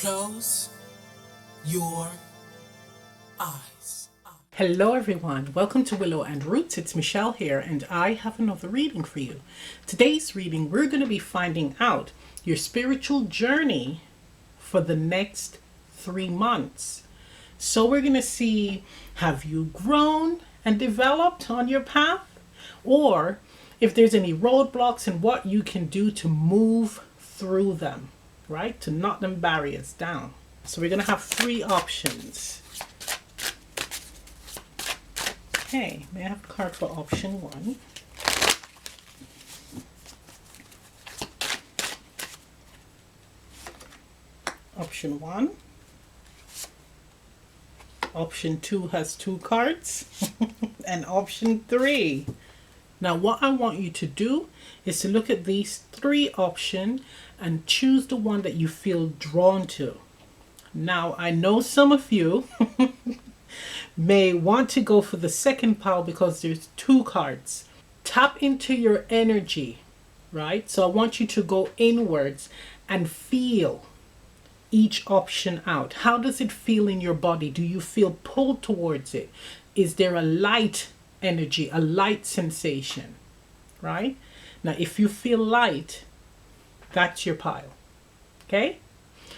Close your eyes. Hello everyone, welcome to Willow and Roots. It's Michelle here and I have another reading for you. Today's reading, we're going to be finding out your spiritual journey for the next 3 months. So we're going to see, have you grown and developed on your path? Or if there's any roadblocks and what you can do to move through them, right? To knock them barriers down. So we're going to have 3 options. Okay, may I have a card for option 1? Option 1. Option 2 has 2 cards. And option 3. Now what I want you to do is to look at these 3 options and choose the one that you feel drawn to. Now I know some of you may want to go for the second pile because there's 2 cards. Tap into your energy, right? So I want you to go inwards and feel each option out. How does it feel in your body? Do you feel pulled towards it? Is there a light energy, a light sensation, right? Now if you feel light, that's your pile. Okay?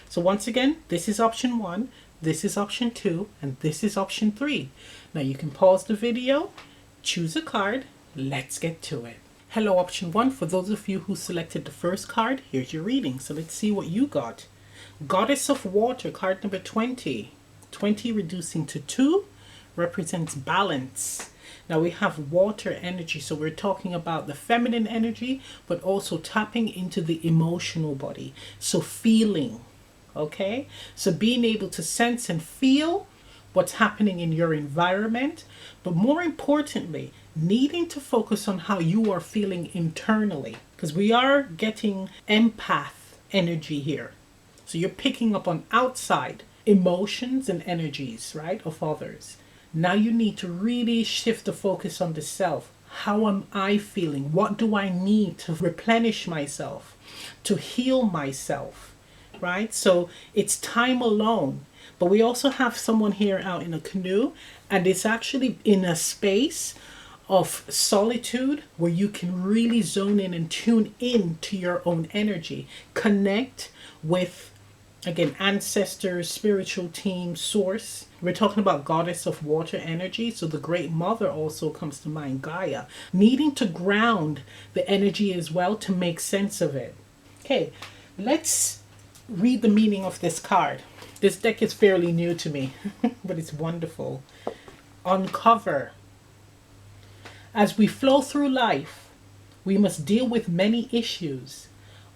So once again, this is option 1. This is option 2 and this is option 3. Now you can pause the video, choose a card, let's get to it. Hello option 1, for those of you who selected the first card, here's your reading. So let's see what you got. Goddess of Water, card number 20. 20 reducing to 2 represents balance. Now we have water energy, so we're talking about the feminine energy, but also tapping into the emotional body. So feeling. Okay, so being able to sense and feel what's happening in your environment, but more importantly, needing to focus on how you are feeling internally, because we are getting empath energy here. So you're picking up on outside emotions and energies, right, of others. Now you need to really shift the focus on the self. How am I feeling? What do I need to replenish myself, to heal myself? Right? So it's time alone. But we also have someone here out in a canoe, and it's actually in a space of solitude where you can really zone in and tune in to your own energy. Connect with, again, ancestors, spiritual team, source. We're talking about goddess of water energy. So the great mother also comes to mind, Gaia. Needing to ground the energy as well to make sense of it. Okay, let's read the meaning of this card. This deck is fairly new to me, but it's wonderful. Uncover. As we flow through life, we must deal with many issues.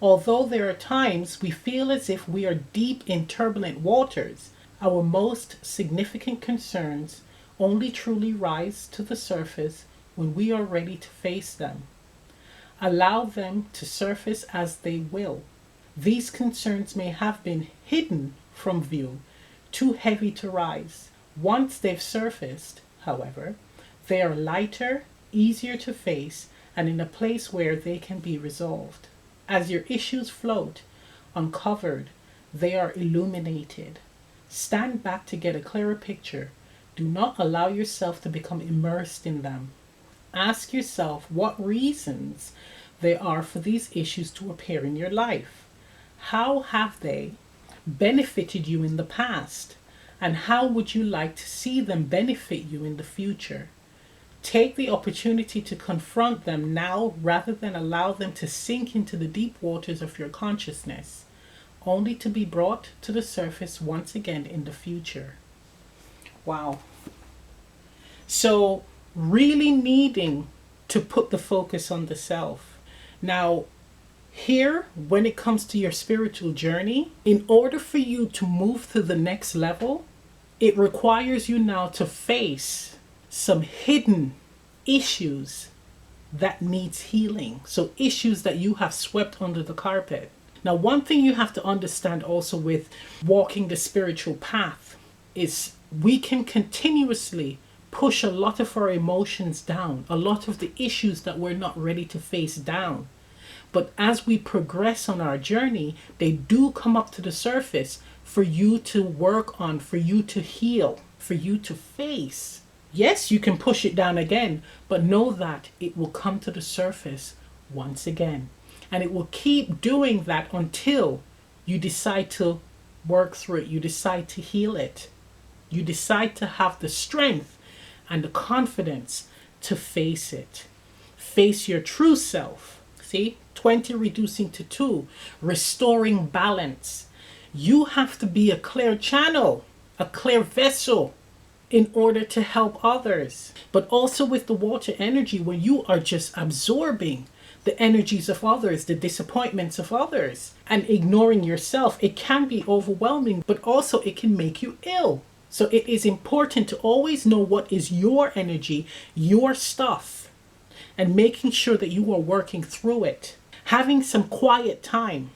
Although there are times we feel as if we are deep in turbulent waters, our most significant concerns only truly rise to the surface when we are ready to face them. Allow them to surface as they will. These concerns may have been hidden from view, too heavy to rise. Once they've surfaced, however, they are lighter, easier to face, and in a place where they can be resolved. As your issues float, uncovered, they are illuminated. Stand back to get a clearer picture. Do not allow yourself to become immersed in them. Ask yourself what reasons there are for these issues to appear in your life. How have they benefited you in the past? And how would you like to see them benefit you in the future? Take the opportunity to confront them now rather than allow them to sink into the deep waters of your consciousness, only to be brought to the surface once again in the future. Wow. So really needing to put the focus on the self. Now, here, when it comes to your spiritual journey, in order for you to move to the next level, it requires you now to face some hidden issues that needs healing. So issues that you have swept under the carpet. Now, one thing you have to understand also with walking the spiritual path is we can continuously push a lot of our emotions down, a lot of the issues that we're not ready to face down. But as we progress on our journey, they do come up to the surface for you to work on, for you to heal, for you to face. Yes, you can push it down again, but know that it will come to the surface once again. And it will keep doing that until you decide to work through it. You decide to heal it. You decide to have the strength and the confidence to face it. Face your true self. See, 20 reducing to 2, restoring balance. You have to be a clear channel, a clear vessel in order to help others. But also with the water energy, when you are just absorbing the energies of others, the disappointments of others, and ignoring yourself, it can be overwhelming, but also it can make you ill. So it is important to always know what is your energy, your stuff, and making sure that you are working through it. Having some quiet time,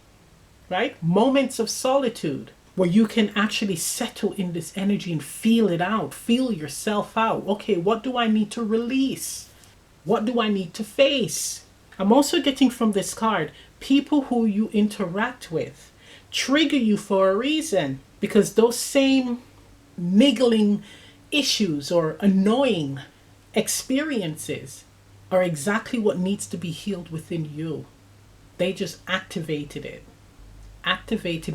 right? Moments of solitude where you can actually settle in this energy and feel it out, feel yourself out. Okay, what do I need to release? What do I need to face? I'm also getting from this card, people who you interact with trigger you for a reason, because those same niggling issues or annoying experiences are exactly what needs to be healed within you. They just activated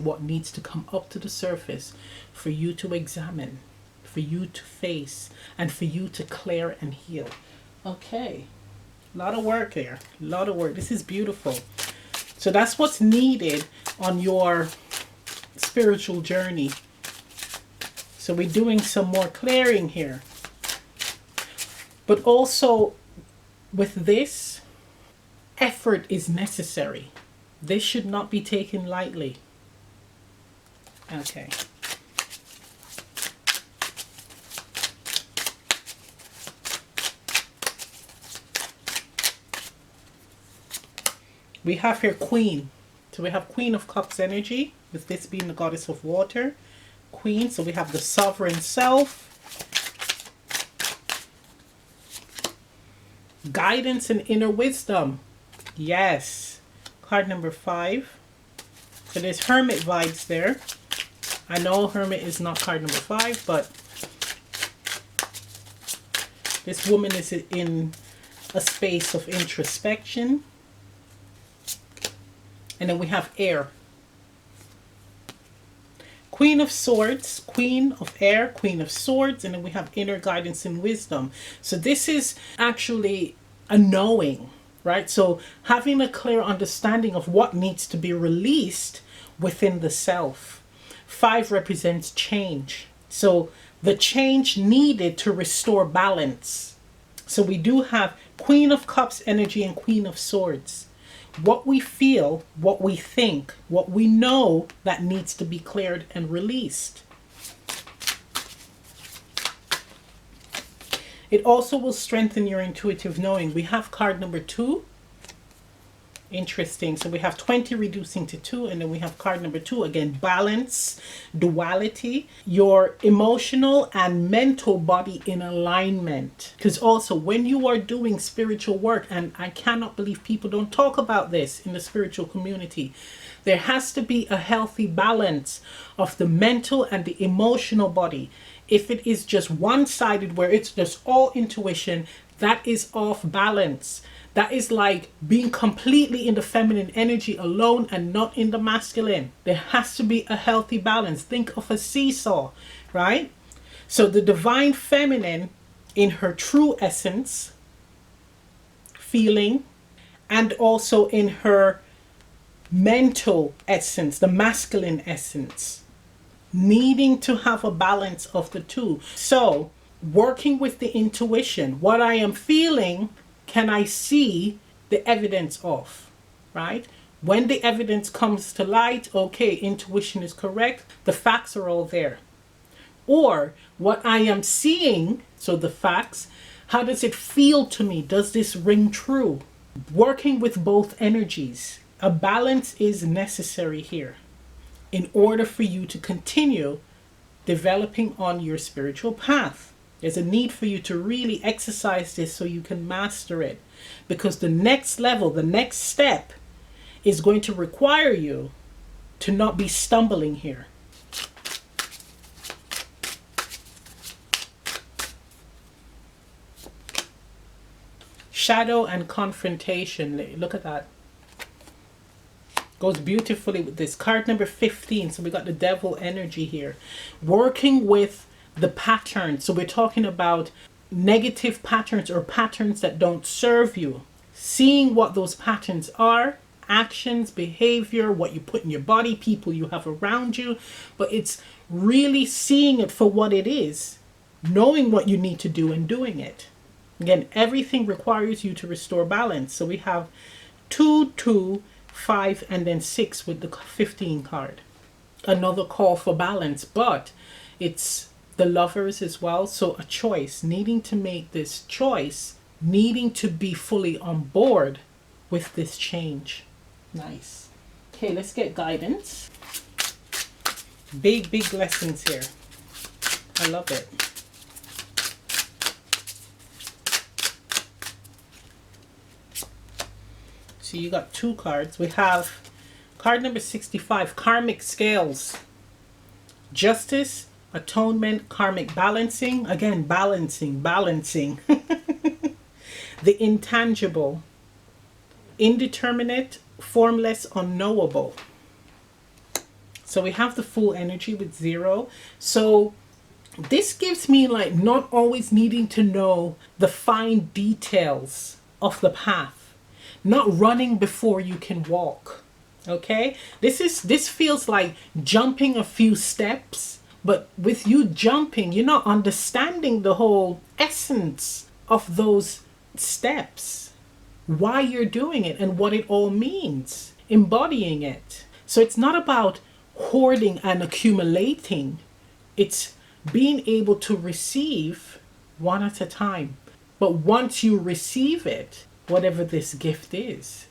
what needs to come up to the surface for you to examine, for you to face, and for you to clear and heal. Okay, a lot of work here, a lot of work. This is beautiful. So that's what's needed on your spiritual journey. So we're doing some more clearing here. But also with this, effort is necessary. This should not be taken lightly. Okay. We have here Queen. So we have Queen of Cups energy, with this being the goddess of water. Queen, so we have the sovereign self. Guidance and inner wisdom. Yes. Card number 5. So there's Hermit vibes there. I know Hermit is not card number 5, but this woman is in a space of introspection. And then we have Air. Queen of Swords, Queen of Air, Queen of Swords, and then we have inner guidance and wisdom. So this is actually a knowing, right? So having a clear understanding of what needs to be released within the self. 5 represents change. So the change needed to restore balance. So we do have Queen of Cups energy and Queen of Swords. What we feel, what we think, what we know that needs to be cleared and released. It also will strengthen your intuitive knowing. We have card number 2. Interesting. So we have 20 reducing to 2, and then we have card number 2 again, balance, duality, your emotional and mental body in alignment. Because also when you are doing spiritual work, and I cannot believe people don't talk about this in the spiritual community, there has to be a healthy balance of the mental and the emotional body. If it is just one-sided where it's just all intuition, that is off balance. That is like being completely in the feminine energy alone and not in the masculine. There has to be a healthy balance. Think of a seesaw, right? So the divine feminine in her true essence, feeling, and also in her mental essence, the masculine essence, needing to have a balance of the two. So working with the intuition, what I am feeling, can I see the evidence of, right? When the evidence comes to light, okay, intuition is correct. The facts are all there. Or what I am seeing, so the facts, how does it feel to me? Does this ring true? Working with both energies. A balance is necessary here in order for you to continue developing on your spiritual path. There's a need for you to really exercise this so you can master it. Because the next level, the next step is going to require you to not be stumbling here. Shadow and confrontation. Look at that. Goes beautifully with this. Card number 15. So we got the devil energy here. Working with the pattern. So we're talking about negative patterns or patterns that don't serve you. Seeing what those patterns are. Actions, behavior, what you put in your body, people you have around you. But it's really seeing it for what it is. Knowing what you need to do and doing it. Again, everything requires you to restore balance. So we have 2, 2, 5, and then 6 with the 15 card. Another call for balance, but it's the lovers as well. So a choice, needing to make this choice, needing to be fully on board with this change. Nice. Okay, let's get guidance. Big lessons here. I love it. So you got 2 cards. We have card number 65, karmic scales. Justice, atonement, karmic balancing. Again, balancing. The intangible, indeterminate, formless, unknowable. So we have the full energy with 0. So this gives me like not always needing to know the fine details of the path. Not running before you can walk. Okay? This feels like jumping a few steps, but with you jumping, you're not understanding the whole essence of those steps. Why you're doing it and what it all means. Embodying it. So it's not about hoarding and accumulating. It's being able to receive one at a time. But once you receive it, whatever this gift is,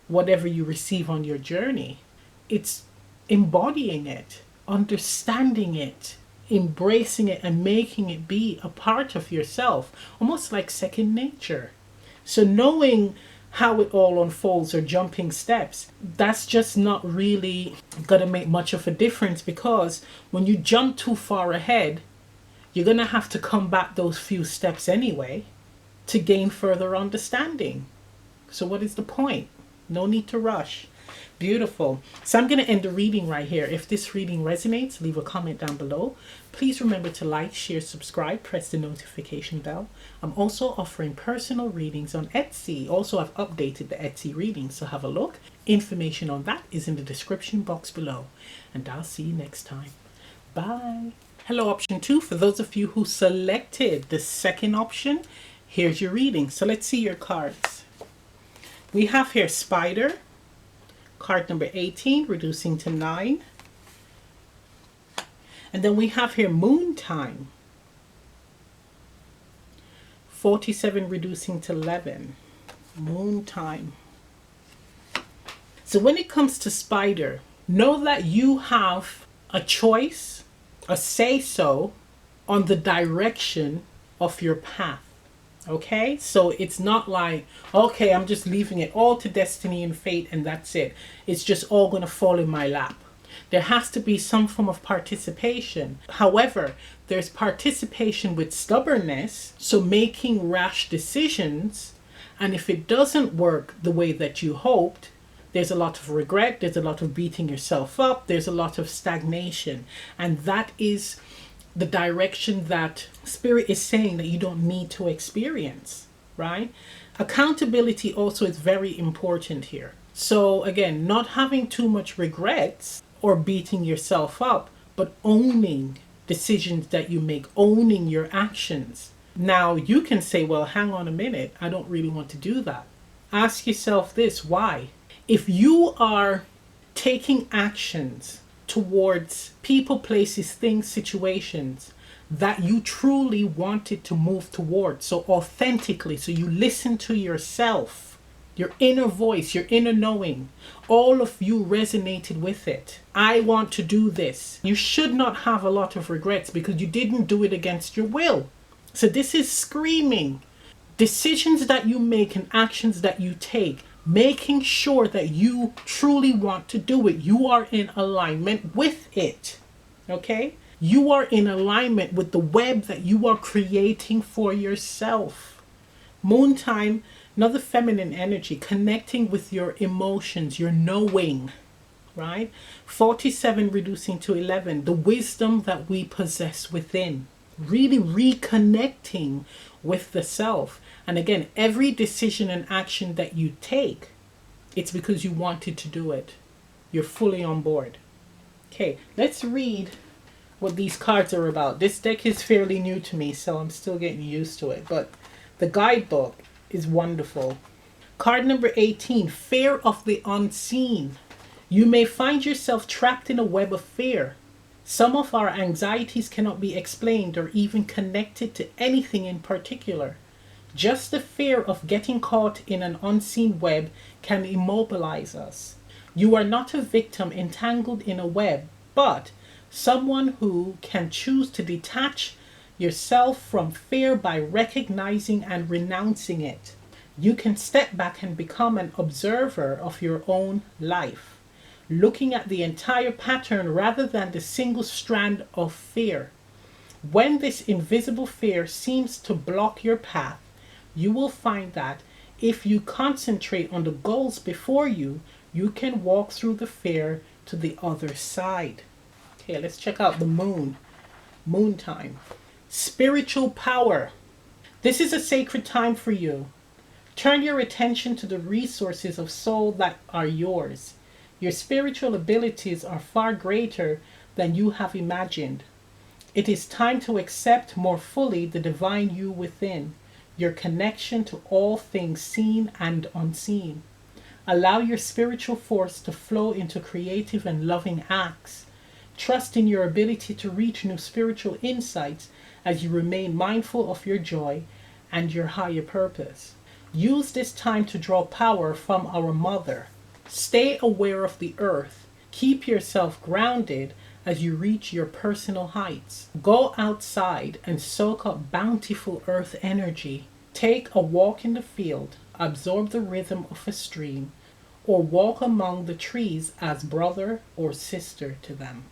whatever you receive on your journey, it's embodying it, understanding it, embracing it, and making it be a part of yourself, almost like second nature. So knowing how it all unfolds or jumping steps, that's just not really gonna make much of a difference, because when you jump too far ahead, you're gonna have to come back those few steps anyway to gain further understanding. So what is the point? No need to rush. Beautiful. So I'm going to end the reading right here. If this reading resonates, leave a comment down below. Please remember to like, share, subscribe, press the notification bell. I'm also offering personal readings on Etsy. Also, I've updated the Etsy readings, so have a look. Information on that is in the description box below. And I'll see you next time. Bye. Hello, option 2. For those of you who selected the second option, here's your reading. So let's see your cards. We have here Spider, card number 18, reducing to 9. And then we have here Moon Time, 47, reducing to 11. Moon Time. So when it comes to Spider, know that you have a choice, a say-so on the direction of your path. Okay, so it's not like, okay, I'm just leaving it all to destiny and fate and that's it. It's just all going to fall in my lap. There has to be some form of participation. However, there's participation with stubbornness, so making rash decisions, and if it doesn't work the way that you hoped, there's a lot of regret, there's a lot of beating yourself up, there's a lot of stagnation, and that is the direction that Spirit is saying that you don't need to experience, right? Accountability also is very important here. So again, not having too much regrets or beating yourself up, but owning decisions that you make, owning your actions. Now you can say, well, hang on a minute, I don't really want to do that. Ask yourself this, why? If you are taking actions towards people, places, things, situations that you truly wanted to move towards, so authentically, so you listen to yourself, your inner voice, your inner knowing, all of you resonated with it. I want to do this. You should not have a lot of regrets because you didn't do it against your will. So this is screaming. Decisions that you make and actions that you take making sure that you truly want to do it. You are in alignment with it. Okay? You are in alignment with the web that you are creating for yourself. Moon time, another feminine energy, connecting with your emotions, your knowing, right? 47 reducing to 11, the wisdom that we possess within. Really reconnecting with the self. And again, every decision and action that you take, it's because you wanted to do it. You're fully on board. Okay, let's read what these cards are about. This deck is fairly new to me, so I'm still getting used to it. But the guidebook is wonderful. Card number 18, fear of the unseen. You may find yourself trapped in a web of fear. Some of our anxieties cannot be explained or even connected to anything in particular. Just the fear of getting caught in an unseen web can immobilize us. You are not a victim entangled in a web, but someone who can choose to detach yourself from fear by recognizing and renouncing it. You can step back and become an observer of your own life, looking at the entire pattern rather than the single strand of fear. When this invisible fear seems to block your path, you will find that if you concentrate on the goals before you, you can walk through the fear to the other side. Okay, let's check out the moon. Moon time. Spiritual power. This is a sacred time for you. Turn your attention to the resources of soul that are yours. Your spiritual abilities are far greater than you have imagined. It is time to accept more fully the divine you within, your connection to all things seen and unseen. Allow your spiritual force to flow into creative and loving acts. Trust in your ability to reach new spiritual insights as you remain mindful of your joy and your higher purpose. Use this time to draw power from our Mother. Stay aware of the earth. Keep yourself grounded as you reach your personal heights. Go outside and soak up bountiful earth energy. Take a walk in the field, absorb the rhythm of a stream, or walk among the trees as brother or sister to them.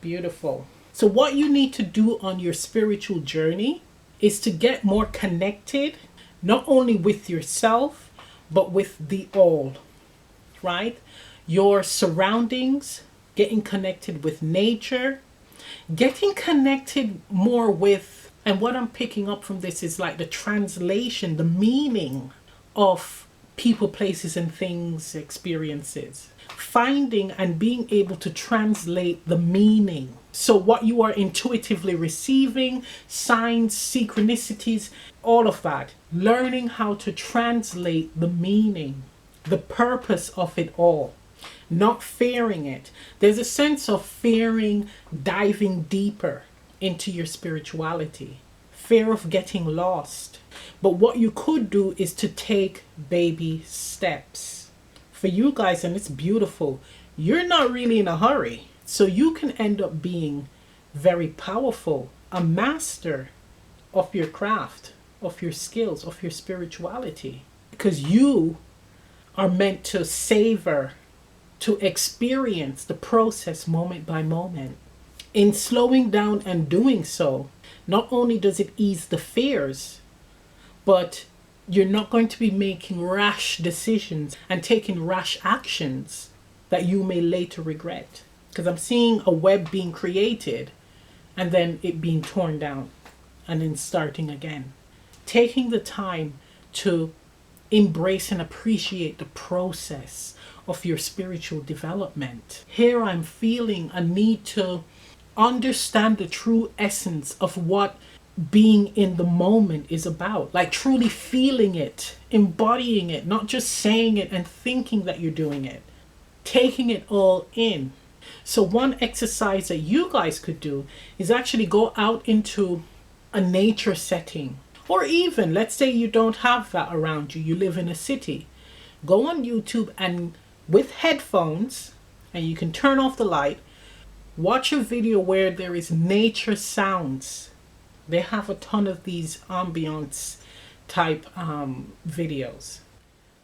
Beautiful. So what you need to do on your spiritual journey is to get more connected, not only with yourself, but with the all, right? Your surroundings, getting connected with nature, getting connected more with, and what I'm picking up from this is like the translation, the meaning of people, places, and things, experiences. Finding and being able to translate the meaning. So what you are intuitively receiving, signs, synchronicities, all of that. Learning how to translate the meaning, the purpose of it all. Not fearing it. There's a sense of fearing diving deeper into your spirituality. Fear of getting lost. But what you could do is to take baby steps. For you guys, and it's beautiful, you're not really in a hurry. So you can end up being very powerful, a master of your craft, of your skills, of your spirituality. Because you are meant to savor, to experience the process moment by moment. In slowing down and doing so, not only does it ease the fears, but you're not going to be making rash decisions and taking rash actions that you may later regret. Because I'm seeing a web being created and then it being torn down and then starting again. Taking the time to embrace and appreciate the process of your spiritual development. Here I'm feeling a need to understand the true essence of what being in the moment is about. Like truly feeling it, embodying it, not just saying it and thinking that you're doing it. Taking it all in. So one exercise that you guys could do is actually go out into a nature setting. Or even, let's say you don't have that around you, you live in a city. Go on YouTube and with headphones, and you can turn off the light, watch a video where there is nature sounds. They have a ton of these ambience type videos.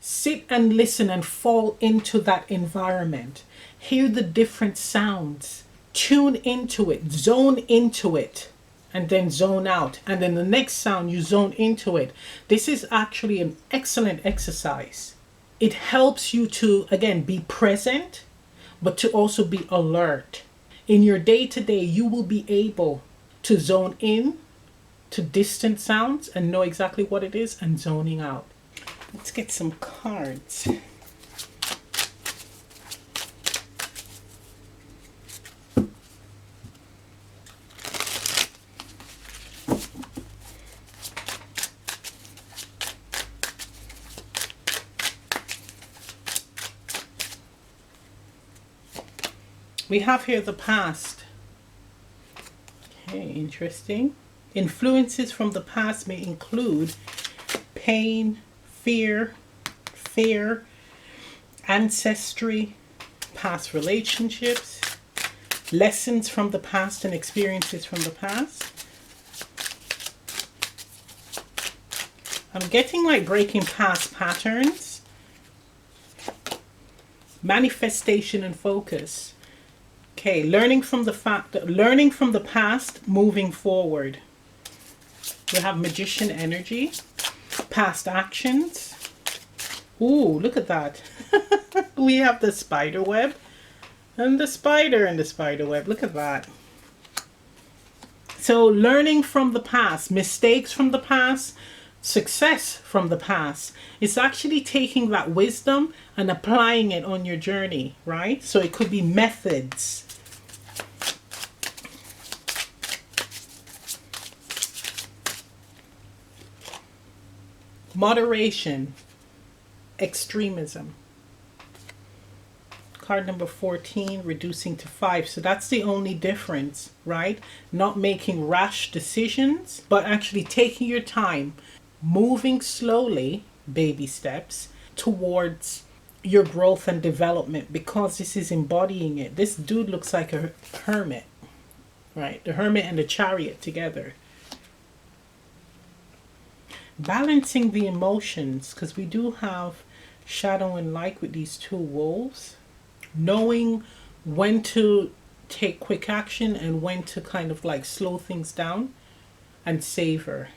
Sit and listen and fall into that environment. Hear the different sounds. Tune into it, zone into it, and then zone out. And then the next sound, you zone into it. This is actually an excellent exercise. It helps you to, again, be present, but to also be alert. In your day to day, you will be able to zone in to distant sounds and know exactly what it is, and zoning out. Let's get some cards. We have here the past. Okay, interesting. Influences from the past may include pain, fear, ancestry, past relationships, lessons from the past and experiences from the past. I'm getting like breaking past patterns, manifestation and focus. Okay, learning from the past, moving forward. We have magician energy, past actions. Ooh, look at that. We have the spider web and the spider and the spider web. Look at that. So learning from the past, mistakes from the past, success from the past. It's actually taking that wisdom and applying it on your journey, right? So it could be methods. Moderation, extremism. Card number 14, reducing to 5. So that's the only difference, right? Not making rash decisions, but actually taking your time, moving slowly, baby steps, towards your growth and development, because this is embodying it. This dude looks like a hermit, right? The hermit and the chariot together. Balancing the emotions, because we do have shadow and light with these two wolves. Knowing when to take quick action and when to kind of like slow things down and savor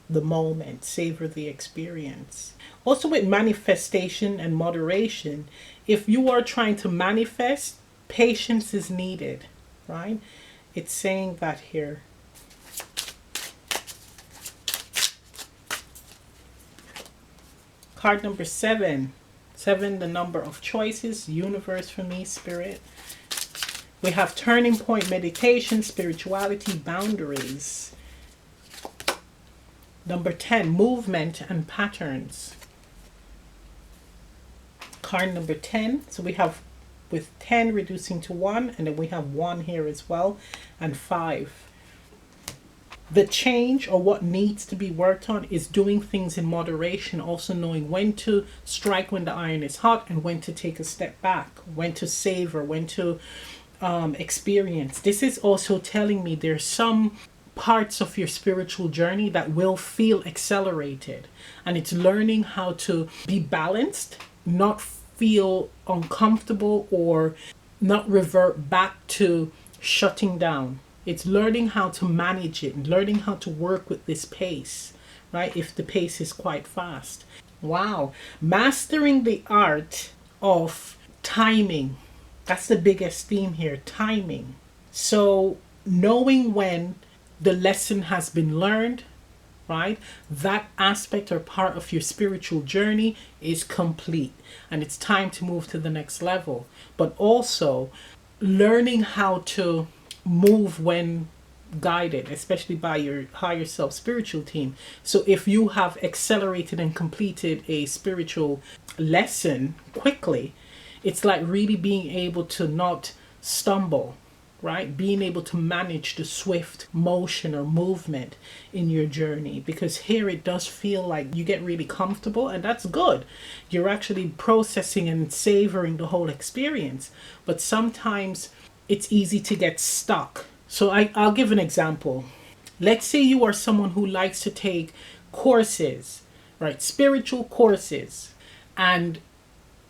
the moment, savor the experience. Also with manifestation and moderation, if you are trying to manifest, patience is needed, right? It's saying that here. Card number 7. 7, the number of choices, universe for me, spirit. We have turning point, meditation, spirituality, boundaries. Number 10, movement and patterns. Card number 10. So we have with 10 reducing to 1, and then we have 1 here as well, and 5. The change, or what needs to be worked on, is doing things in moderation, also knowing when to strike when the iron is hot and when to take a step back, when to savor, when to experience. This is also telling me there's some parts of your spiritual journey that will feel accelerated, and it's learning how to be balanced, not feel uncomfortable or not revert back to shutting down. It's learning how to manage it, learning how to work with this pace, right? If the pace is quite fast. Wow. Mastering the art of timing. That's the biggest theme here, timing. So knowing when the lesson has been learned, right? That aspect or part of your spiritual journey is complete, and it's time to move to the next level. But also learning how to move when guided, especially by your higher self spiritual team. So if you have accelerated and completed a spiritual lesson quickly, it's like really being able to not stumble, right? Being able to manage the swift motion or movement in your journey, because here it does feel like you get really comfortable, and that's good. You're actually processing and savoring the whole experience, but sometimes it's easy to get stuck. So I'll give an example. Let's say you are someone who likes to take courses, right? Spiritual courses. And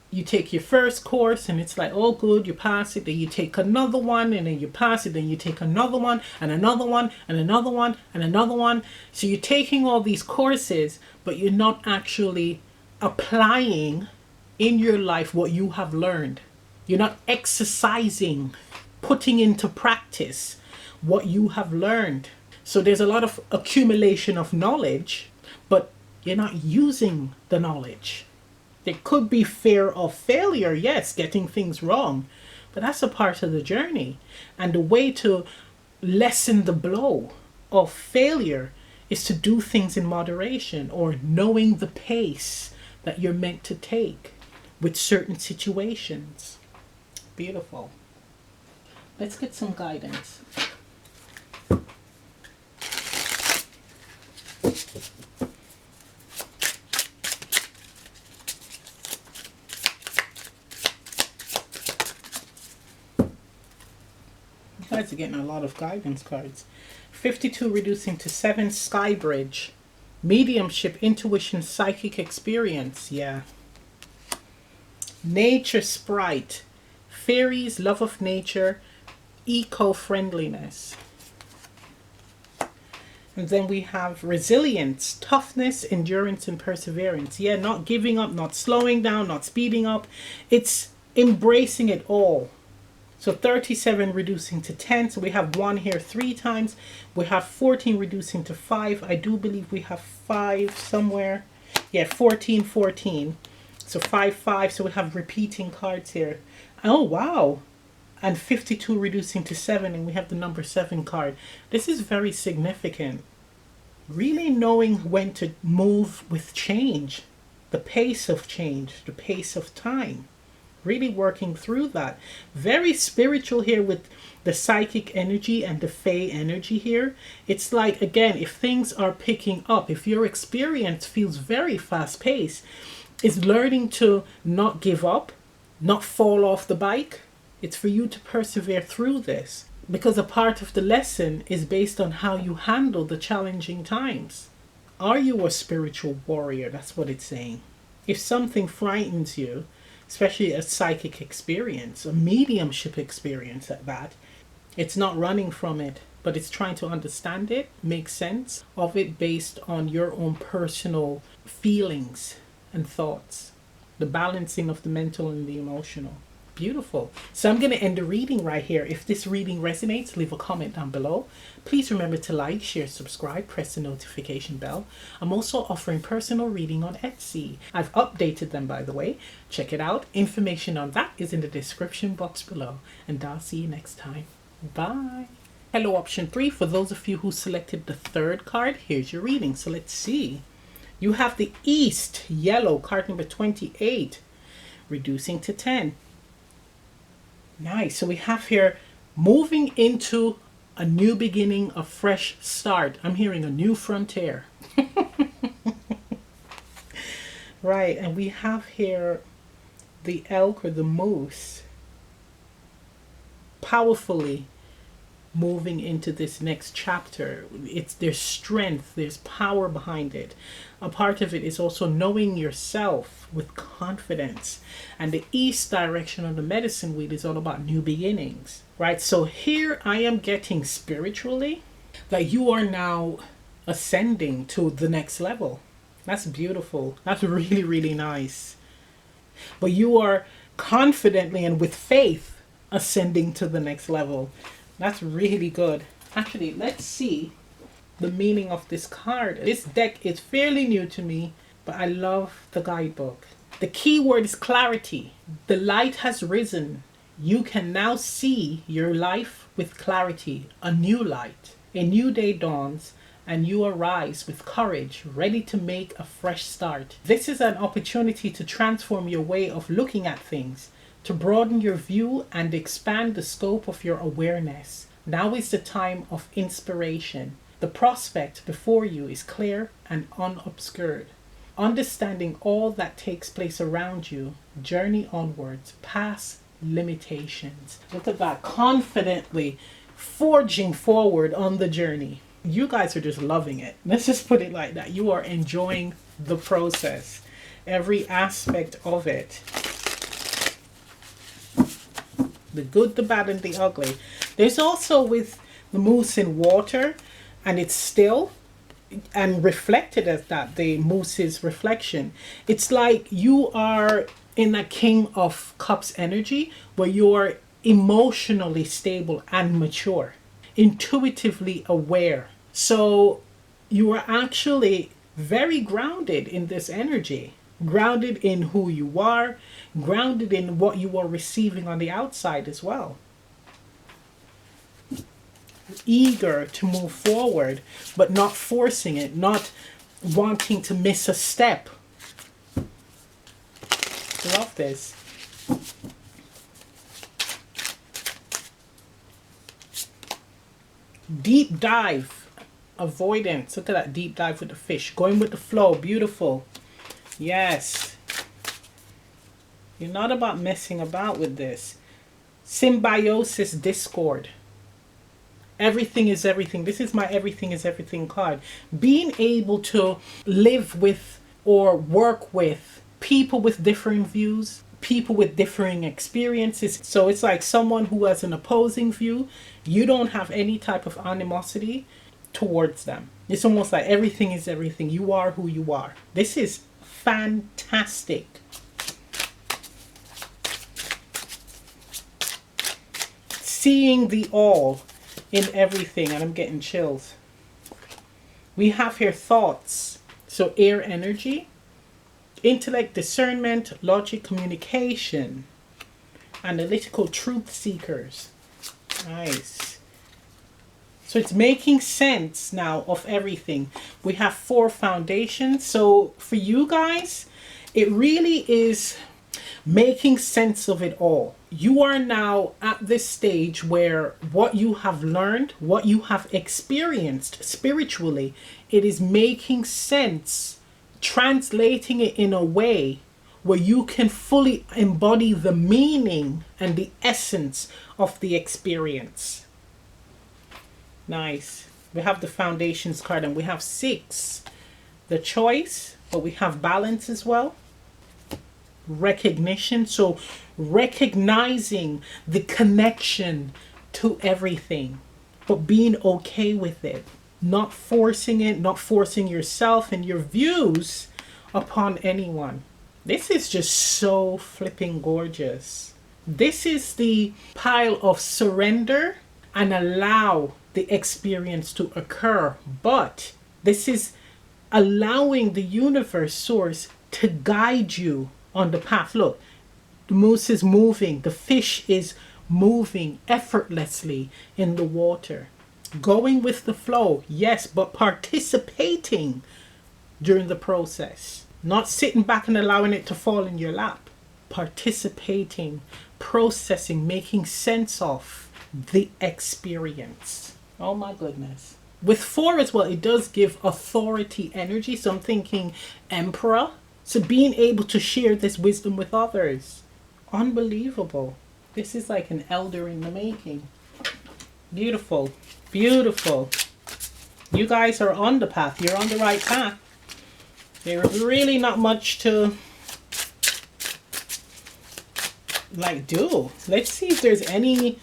you take your first course and it's like, oh good, you pass it, then you take another one and then you pass it, then you take another one and another one and another one and another one. So you're taking all these courses, but you're not actually applying in your life what you have learned. You're not exercising, putting into practice what you have learned. So there's a lot of accumulation of knowledge, but you're not using the knowledge. There could be fear of failure, yes, getting things wrong, but that's a part of the journey. And the way to lessen the blow of failure is to do things in moderation, or knowing the pace that you're meant to take with certain situations. Beautiful. Let's get some guidance. You guys are getting a lot of guidance cards. 52 reducing to 7, Sky Bridge. Mediumship, intuition, psychic experience. Yeah. Nature Sprite. Fairies, love of nature, eco-friendliness. And then we have resilience, toughness, endurance, and perseverance. Yeah, not giving up, not slowing down, not speeding up. It's embracing it all. So 37 reducing to 10. So we have 1 here 3 times. We have 14 reducing to 5. I do believe we have 5 somewhere. Yeah, 14, 14. So 5, 5. So we have repeating cards here. Oh, wow. And 52 reducing to 7. And we have the number 7 card. This is very significant. Really knowing when to move with change. The pace of change. The pace of time. Really working through that. Very spiritual here with the psychic energy and the fae energy here. It's like, again, if things are picking up, if your experience feels very fast paced, it's learning to not give up, not fall off the bike. It's for you to persevere through this, because a part of the lesson is based on how you handle the challenging times. Are you a spiritual warrior? That's what it's saying. If something frightens you, especially a psychic experience, a mediumship experience at that, it's not running from it, but it's trying to understand it, make sense of it based on your own personal feelings and thoughts, the balancing of the mental and the emotional. Beautiful. So I'm going to end the reading right here. If this reading resonates, leave a comment down below. Please remember to like, share, subscribe, press the notification bell. I'm also offering personal reading on Etsy. I've updated them, by the way. Check it out. Information on that is in the description box below. And I'll see you next time. Bye. Hello, option 3. For those of you who selected the 3rd card, here's your reading. So let's see. You have the East, yellow, card number 28, reducing to 10. Nice. So we have here moving into a new beginning, a fresh start. I'm hearing a new frontier. Right. And we have here the elk or the moose powerfully moving into this next chapter. There's strength, there's power behind it. A part of it is also knowing yourself with confidence. And the east direction of the medicine wheel is all about new beginnings, right? So here I am getting spiritually that you are now ascending to the next level. That's beautiful. That's really, really nice. But you are confidently and with faith ascending to the next level. That's really good. Actually, let's see the meaning of this card. This deck is fairly new to me, but I love the guidebook. The key word is clarity. The light has risen. You can now see your life with clarity. A new light. A new day dawns, and you arise with courage, ready to make a fresh start. This is an opportunity to transform your way of looking at things, to broaden your view and expand the scope of your awareness. Now is the time of inspiration. The prospect before you is clear and unobscured. Understanding all that takes place around you, journey onwards, past limitations. Look at that, confidently forging forward on the journey. You guys are just loving it. Let's just put it like that. You are enjoying the process. every aspect of it. The good, the bad, and the ugly. There's also with the moose in water, and it's still and reflected as that, the moose's reflection. It's like you are in a King of Cups energy where you're emotionally stable and mature, intuitively aware. So you are actually very grounded in this energy, grounded in who you are, grounded in what you are receiving on the outside as well. Eager to move forward, but not forcing it, not wanting to miss a step. Love this. Deep dive, avoidance. Look at that deep dive with the fish. Going with the flow, beautiful. Yes. You're not about messing about with this. Symbiosis, discord. Everything is everything. This is my everything is everything card. Being able to live with or work with people with differing views, people with differing experiences. So it's like someone who has an opposing view, you don't have any type of animosity towards them. It's almost like everything is everything. You are who you are. This is fantastic. Seeing the all in everything, and I'm getting chills. We have here thoughts, so air energy, intellect, discernment, logic, communication, analytical truth seekers. Nice. So it's making sense now of everything. We have 4 foundations. So for you guys, it really is making sense of it all. You are now at this stage where what you have learned, what you have experienced spiritually, it is making sense, translating it in a way where you can fully embody the meaning and the essence of the experience. Nice. We have the foundations card and we have 6. The choice, but we have balance as well. Recognition, so recognizing the connection to everything, but being okay with it, not forcing it, not forcing yourself and your views upon anyone. This is just so flipping gorgeous. This is the pile of surrender and allow the experience to occur, but this is allowing the universe source to guide you on the path. Look, the moose is moving, the fish is moving effortlessly in the water, going with the flow, yes, but participating during the process, not sitting back and allowing it to fall in your lap. Participating, processing, making sense of the experience. Oh my goodness. With 4 as well, it does give authority energy, so I'm thinking emperor. So being able to share this wisdom with others. Unbelievable. This is like an elder in the making. Beautiful. Beautiful. You guys are on the path. You're on the right path. There's really not much to do. Let's see if there's any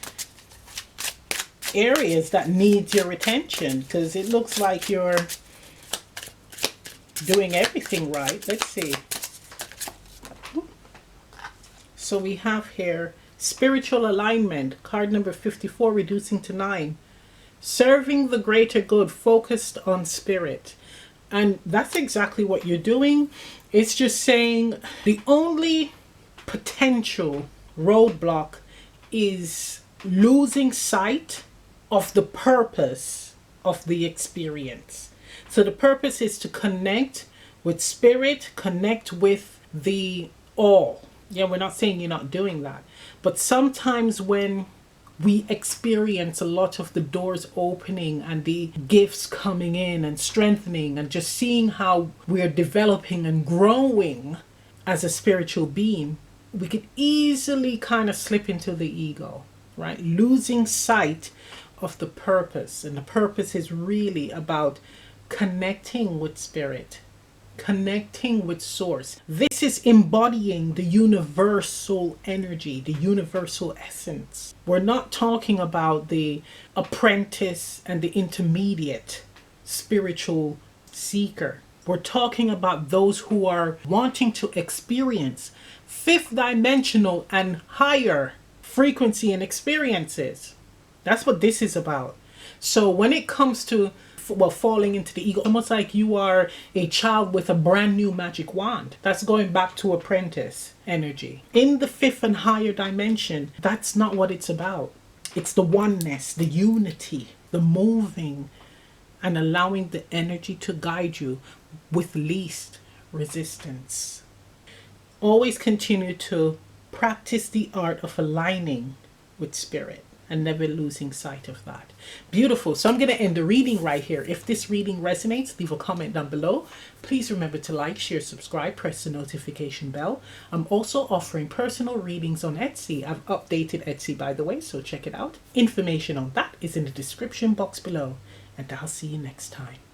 areas that need your attention, because it looks like you're doing everything right. Let's see. So we have here spiritual alignment, card number 54, reducing to 9. Serving the greater good, focused on spirit. And that's exactly what you're doing. It's just saying the only potential roadblock is losing sight of the purpose of the experience. So the purpose is to connect with spirit, connect with the all. Yeah, we're not saying you're not doing that. But sometimes when we experience a lot of the doors opening and the gifts coming in and strengthening and just seeing how we're developing and growing as a spiritual being, we could easily kind of slip into the ego, right? Losing sight of the purpose. And the purpose is really about connecting with spirit, connecting with source. This is embodying the universal energy, the universal essence. We're not talking about the apprentice and the intermediate spiritual seeker. We're talking about those who are wanting to experience fifth dimensional and higher frequency and experiences. That's what this is about. So when it comes to falling into the ego, almost like you are a child with a brand new magic wand. That's going back to apprentice energy. In the fifth and higher dimension, that's not what it's about. It's the oneness, the unity, the moving, and allowing the energy to guide you with least resistance. Always continue to practice the art of aligning with spirit and never losing sight of that. Beautiful. So I'm going to end the reading right here. If this reading resonates, leave a comment down below. Please remember to like, share, subscribe, press the notification bell. I'm also offering personal readings on Etsy. I've updated Etsy, by the way, so check it out. Information on that is in the description box below. And I'll see you next time.